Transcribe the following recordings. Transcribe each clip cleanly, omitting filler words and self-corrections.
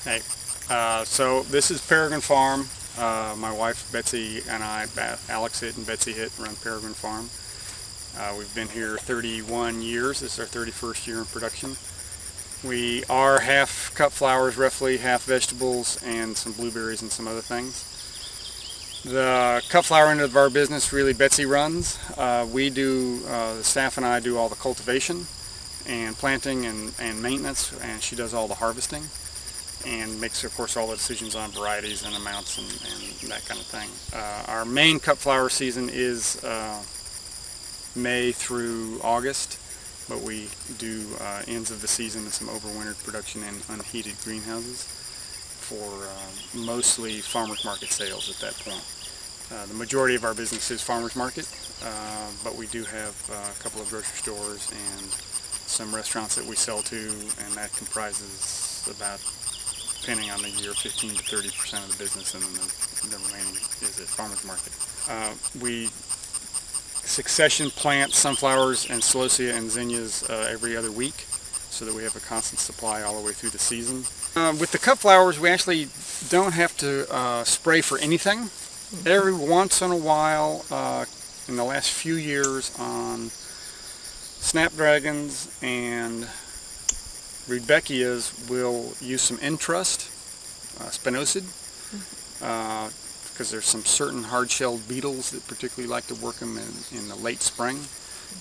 Hey, so this is Peregrine Farm. My wife Betsy and I, Alex Hitt and Betsy Hitt, run Peregrine Farm. We've been here 31 years. This is our 31st year in production. We are half cut flowers, roughly, half vegetables, and some blueberries and some other things. The cut flower end of our business really Betsy runs. The staff and I do all the cultivation and planting and maintenance, and she does all the harvesting and makes, of course, all the decisions on varieties and amounts and that kind of thing. Our main cut flower season is May through August, but we do ends of the season and some overwintered production in unheated greenhouses for mostly farmers market sales at that point. The majority of our business is farmers market, but we do have a couple of grocery stores and some restaurants that we sell to, and that comprises about, depending on the year, 15 to 30% of the business, and then the remaining is at farmers market. We succession plant sunflowers and celosia and zinnias every other week, so that we have a constant supply all the way through the season. With the cut flowers, we actually don't have to spray for anything. Every once in a while, in the last few years, on snapdragons and rudbeckias, we'll use some Entrust, spinosad, because there's some certain hard-shelled beetles that particularly like to work them in the late spring,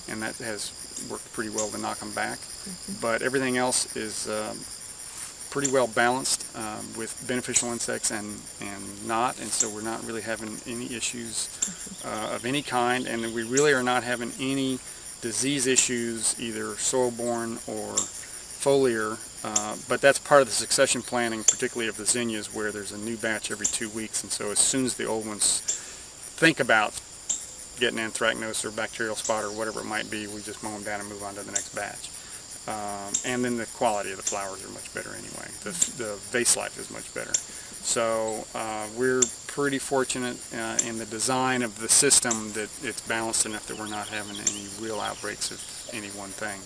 and that has worked pretty well to knock them back. But everything else is pretty well balanced with beneficial insects and not, and so we're not really having any issues of any kind, and we really are not having any disease issues, either soil-borne or foliar, but that's part of the succession planting, particularly of the zinnias, where there's a new batch every 2 weeks, and so as soon as the old ones think about getting anthracnose or bacterial spot or whatever it might be, we just mow them down and move on to the next batch. And then the quality of the flowers are much better anyway. The vase life is much better. So we're pretty fortunate in the design of the system that it's balanced enough that we're not having any real outbreaks of any one thing.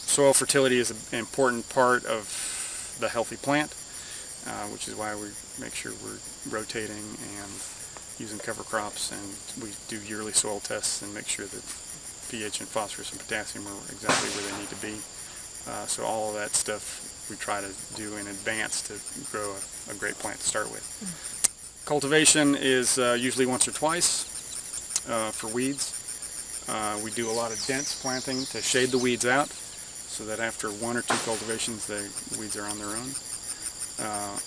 Soil fertility is an important part of the healthy plant, which is why we make sure we're rotating and using cover crops, and we do yearly soil tests and make sure that pH and phosphorus and potassium are exactly where they need to be. So all of that stuff we try to do in advance to grow a great plant to start with. Cultivation is usually once or twice for weeds. We do a lot of dense planting to shade the weeds out, so that after 1 or 2 cultivations the weeds are on their own.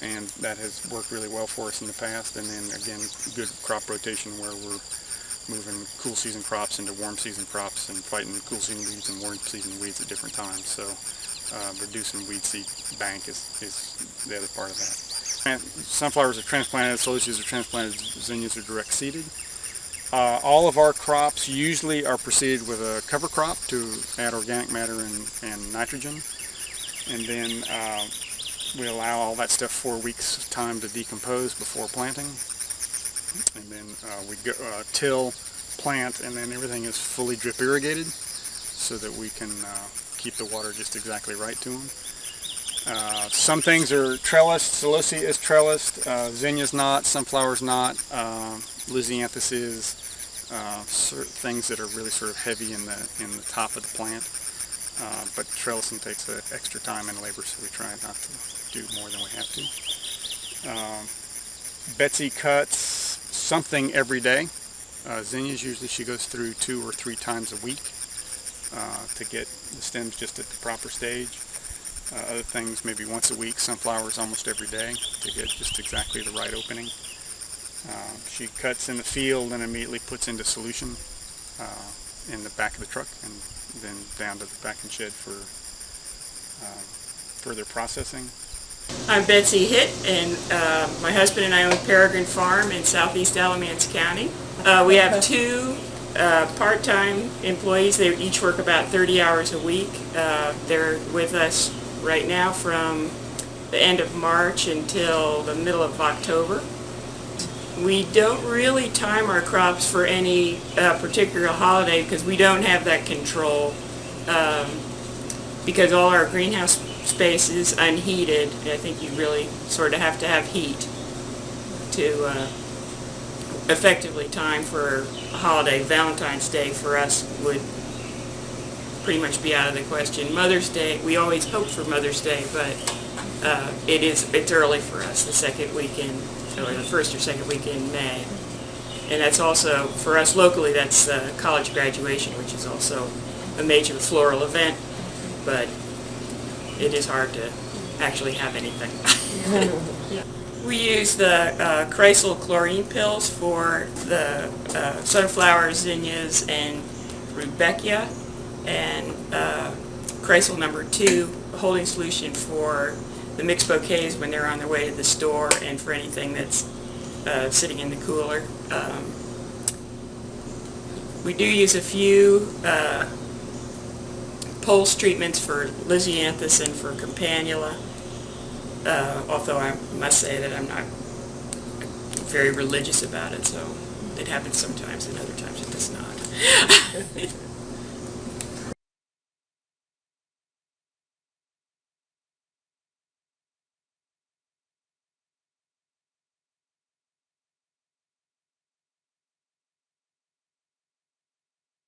And that has worked really well for us in the past. And then again, good crop rotation where we're moving cool season crops into warm season crops and fighting cool season weeds and warm season weeds at different times. So reducing weed seed bank is the other part of that. Sunflowers are transplanted, celosias are transplanted, zinnias are direct seeded. All of our crops usually are preceded with a cover crop to add organic matter and nitrogen, and then we allow all that stuff 4 weeks time to decompose before planting. And then we go, till, plant, and then everything is fully drip irrigated so that we can keep the water just exactly right to them. Some things are trellised. Celosia is trellised, zinnia's not, sunflower's not, lisianthus is, things that are really sort of heavy in the top of the plant. But trellising takes extra time and labor, so we try not to do more than we have to. Betsy cuts something every day. Zinnias, usually she goes through 2 or 3 times a week to get the stems just at the proper stage. Other things maybe once a week. Sunflowers almost every day to get just exactly the right opening. She cuts in the field and immediately puts into solution in the back of the truck, and then down to the packing shed for further processing. I'm Betsy Hitt, and my husband and I own Peregrine Farm in southeast Alamance County. We have 2 part-time employees. They each work about 30 hours a week. They're with us right now from the end of March until the middle of October. We don't really time our crops for any particular holiday because we don't have that control, because all our greenhouse spaces unheated. I think you really sort of have to have heat to effectively time for a holiday. Valentine's Day for us would pretty much be out of the question. Mother's Day, we always hope for Mother's Day, but it's early for us, the second weekend, or the first or second weekend in May. And that's also, for us locally, that's college graduation, which is also a major floral event, but it is hard to actually have anything. We use the Chrysal chlorine pills for the sunflower, zinnias, and rudbeckia, and Chrysal number 2 holding solution for the mixed bouquets when they're on their way to the store, and for anything that's sitting in the cooler. We do use a few pulse treatments for Lysianthus and for Campanula, although I must say that I'm not very religious about it, so it happens sometimes and other times it does not.